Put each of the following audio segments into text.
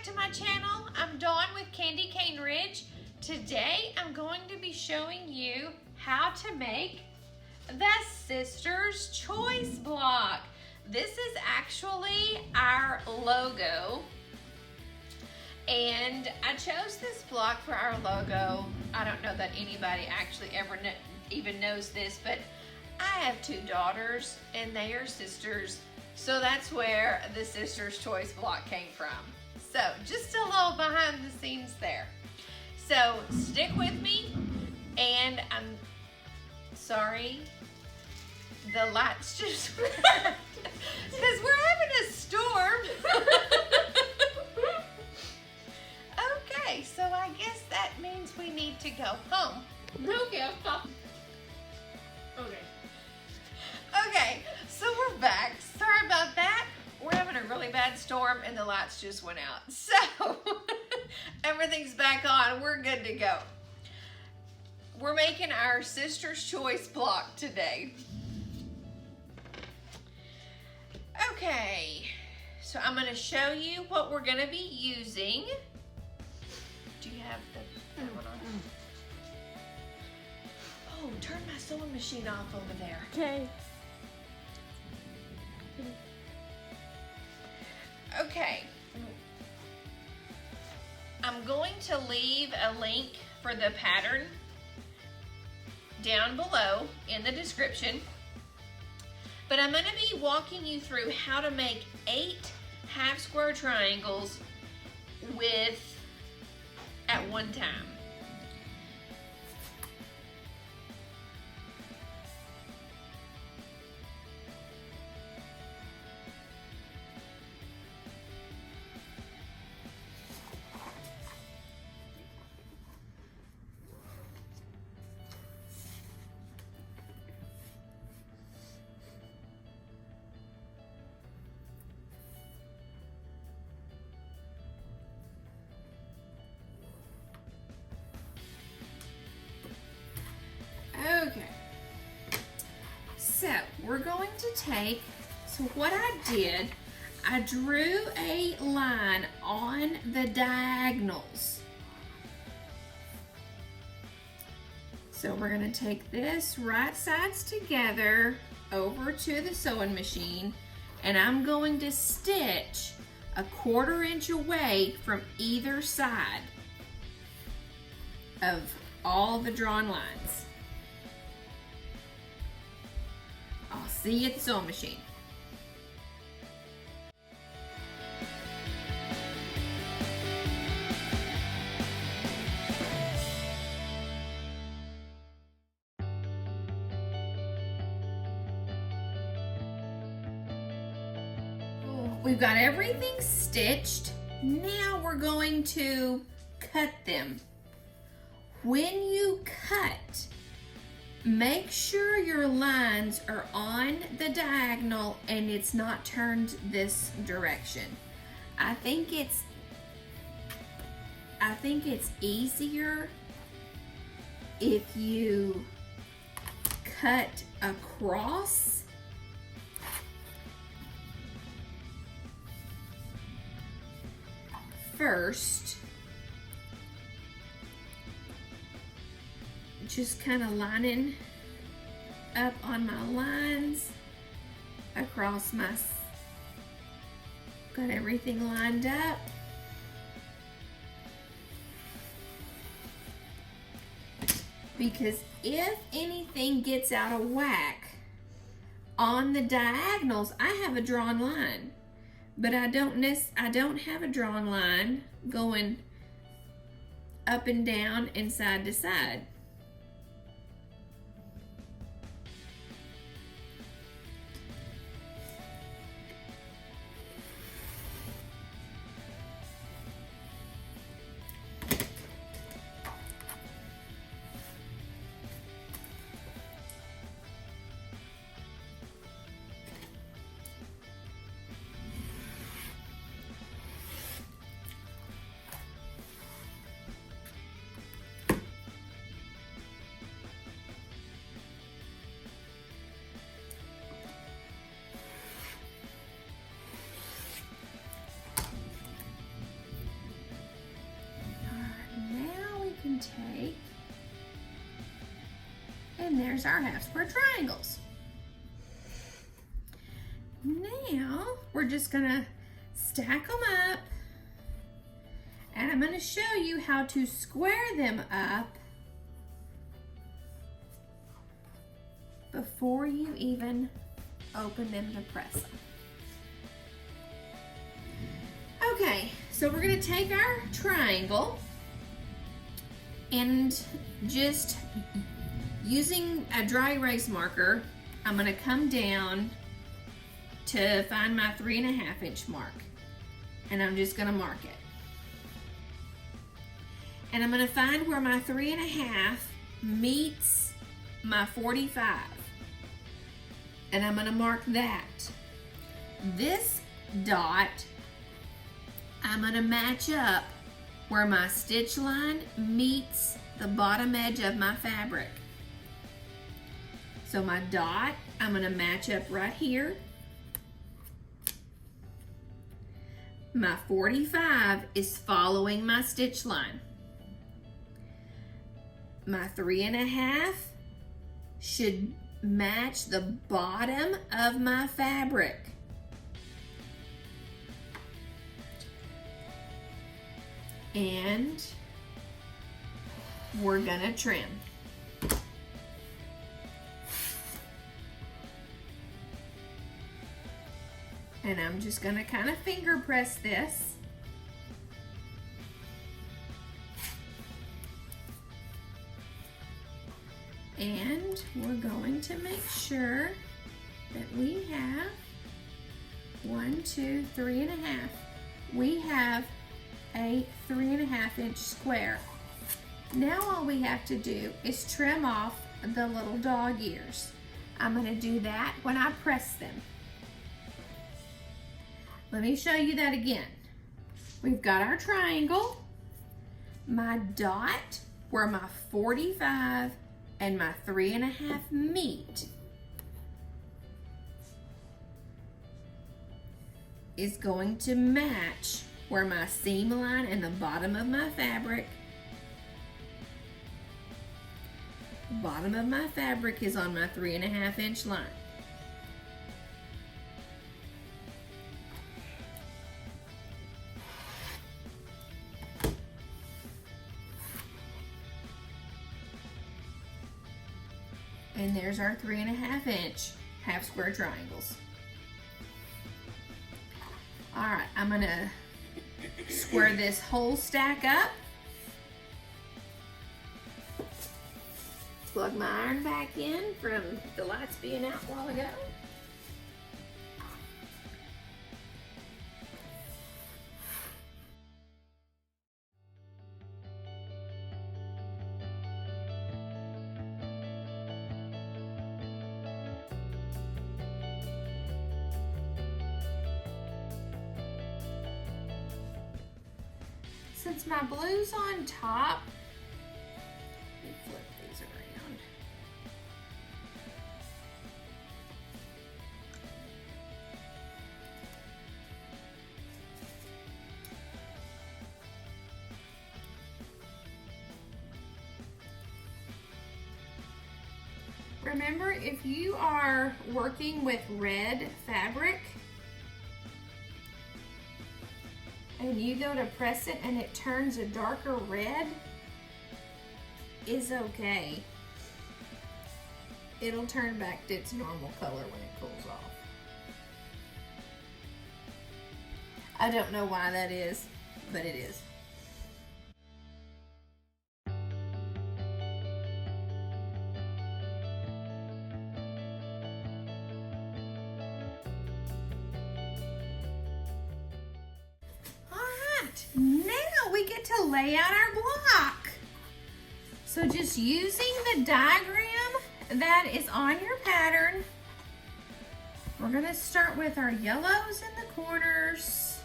to my channel. I'm Dawn with Candy Cane Ridge. Today I'm going to be showing you how to make the Sisters Choice Block. This is actually our logo, and I chose this block for our logo. I don't know that anybody actually ever even knows this, but I have two daughters and they are sisters, so that's where the Sisters Choice Block came from. So just a little behind the scenes there. So stick with me, and I'm sorry, the lights just because we're having a storm. Okay, so I guess that means we need to go home. Okay, stop. Okay, so we're back. Sorry about that. We're having a really bad storm and the lights just went out. So everything's back on. We're good to go. We're making our Sisters Choice Block today. Okay, so I'm going to show you what we're going to be using. Do you have the that one on? Oh, turn my sewing machine off over there. Okay. Okay, I'm going to leave a link for the pattern down below in the description, but I'm going to be walking you through how to make 8 half square triangles at one time. Okay, so we're going to so what I did, I drew a line on the diagonals. So we're going to take this right sides together over to the sewing machine, and I'm going to stitch a 1/4 inch away from either side of all the drawn lines. I'll see you at the sewing machine. We've got everything stitched. Now we're going to cut them. When you cut, make sure your lines are on the diagonal and it's not turned this direction. I think it's easier if you cut across first. Just kind of lining up on my lines across got everything lined up. Because if anything gets out of whack on the diagonals, I have a drawn line, but I don't have a drawn line going up and down and side to side. And there's our half square triangles. Now we're just gonna stack them up, and I'm gonna show you how to square them up before you even open them to press them. Okay, so we're gonna take our triangle and just using a dry erase marker, I'm gonna come down to find my 3.5 inch mark, and I'm just gonna mark it. And I'm gonna find where my 3.5 meets my 45. And I'm gonna mark that. This dot, I'm gonna match up where my stitch line meets the bottom edge of my fabric. So my dot, I'm gonna match up right here. My 45 is following my stitch line. My 3.5 should match the bottom of my fabric. And we're gonna trim. And I'm just gonna kind of finger press this. And we're going to make sure that we have 1, 2, 3.5. We have a 3.5 inch square. Now all we have to do is trim off the little dog ears. I'm gonna do that when I press them. Let me show you that again. We've got our triangle, my dot where my 45 and my 3.5 meet is going to match where my seam line and the bottom of my fabric, the bottom of my fabric is on my 3.5 inch line. And there's our 3.5 inch half square triangles. All right, I'm gonna square this whole stack up. Plug my iron back in from the lights being out a while ago. Since my blue's on top, let me flip these around. Remember, if you are working with red fabric, and you go to press it and it turns a darker red, is okay. It'll turn back to its normal color when it cools off. I don't know why that is, but it is. Now we get to lay out our block. So just using the diagram that is on your pattern, we're going to start with our yellows in the corners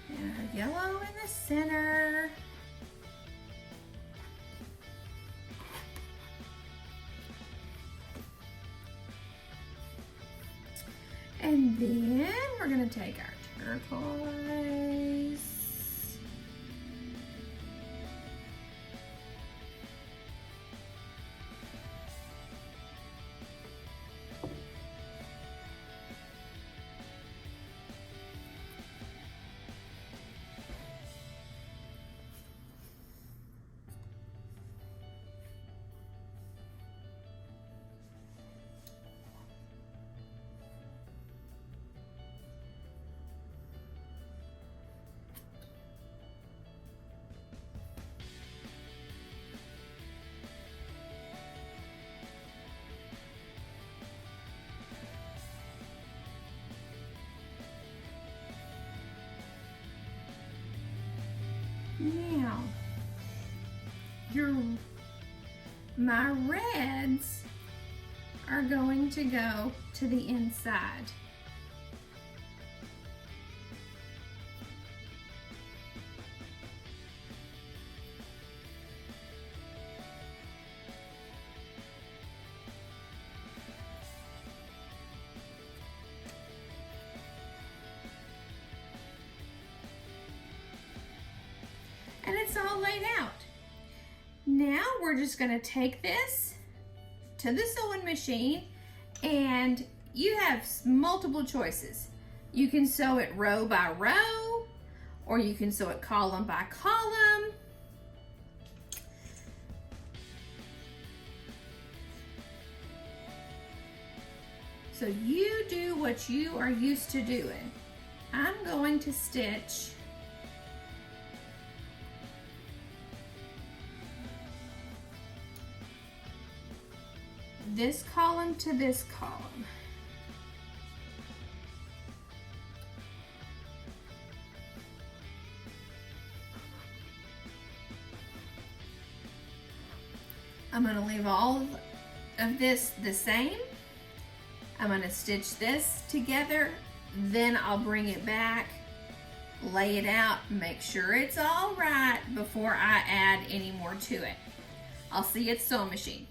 and our yellow in the center. And then we're going to take our turquoise my reds are going to go to the inside. And it's all laid out. Now we're just gonna take this to the sewing machine, and you have multiple choices. You can sew it row by row, or you can sew it column by column. So you do what you are used to doing. I'm going to stitch this column to this column. I'm going to leave all of this the same. I'm going to stitch this together, then I'll bring it back, lay it out, make sure it's all right before I add any more to it. I'll see you at the sewing machine.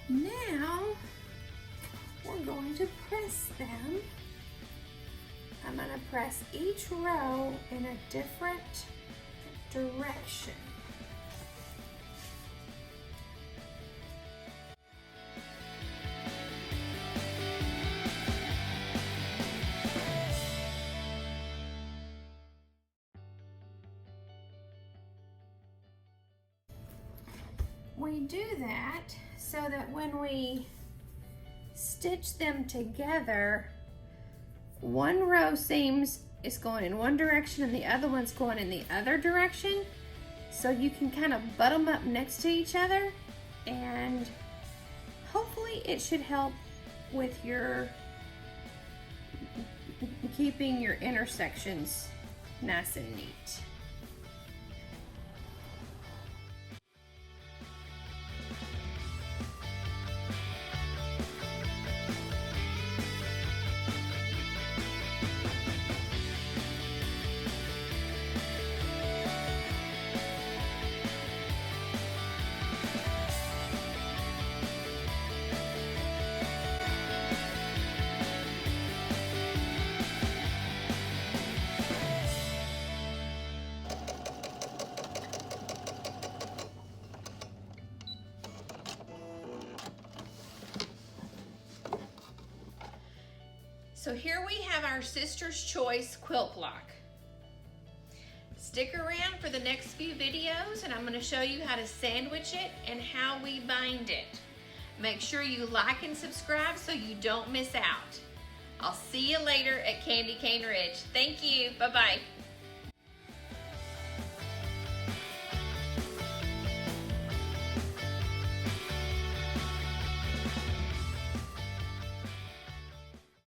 Now we're going to press them. I'm going to press each row in a different direction. We do that so that when we stitch them together, one row seams is going in one direction and the other one's going in the other direction. So you can kind of butt them up next to each other, and hopefully it should help with your keeping your intersections nice and neat. So here we have our Sisters Choice Quilt Block. Stick around for the next few videos and I'm going to show you how to sandwich it and how we bind it. Make sure you like and subscribe so you don't miss out. I'll see you later at Candy Cane Ridge. Thank you. Bye-bye.